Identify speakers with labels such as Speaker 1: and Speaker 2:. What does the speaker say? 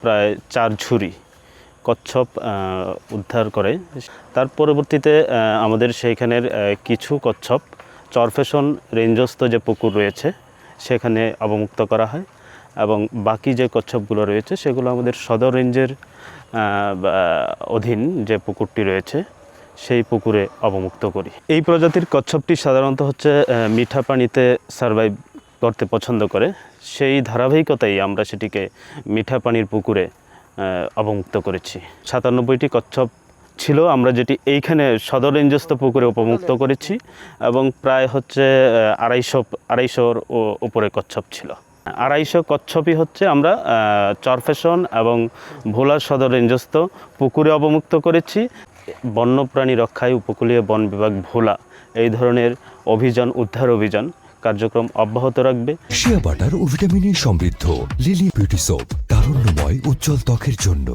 Speaker 1: প্রায় 4 ঝুড়ি কচ্ছপ উদ্ধার করে। তার পরবর্তীতে আমাদের সেইখানের কিছু কচ্ছপ চরফ্যাশন রেঞ্জস্থ যে পুকুর রয়েছে সেখানে অবমুক্ত করা হয় এবং বাকি যে কচ্ছপগুলো রয়েছে সেগুলো আমাদের সদর রেঞ্জের অধীন যে পুকুরটি রয়েছে সেই পুকুরে অবমুক্ত করি। এই প্রজাতির কচ্ছপটি সাধারণত হচ্ছে মিঠা পানিতে সারভাইভ করতে পছন্দ করে, সেই ধারাবাহিকতাই আমরা সেটিকে মিঠা পানির পুকুরে অবমুক্ত করেছি। 97টি কচ্ছপ ছিল আমরা যেটি এইখানে সদর রেঞ্জস্থ পুকুরে অবমুক্ত করেছি এবং প্রায় হচ্ছে 250-250-র উপরে কচ্ছপ ছিল। 250 কচ্ছপই হচ্ছে আমরা চরফ্যাশন এবং ভোলা সদর রেঞ্জস্থ পুকুরে অবমুক্ত করেছি। বন্যপ্রাণী রক্ষায় উপকূলীয় বন বিভাগ ভোলা এই ধরনের উদ্ধার অভিযান কার্যক্রম অব্যাহত রাখবে।
Speaker 2: শিয়া বাটার ও ভিটামিন সমৃদ্ধ লিলি বিউটি সোপ, তারুণ্যময় উজ্জ্বল ত্বকের জন্য।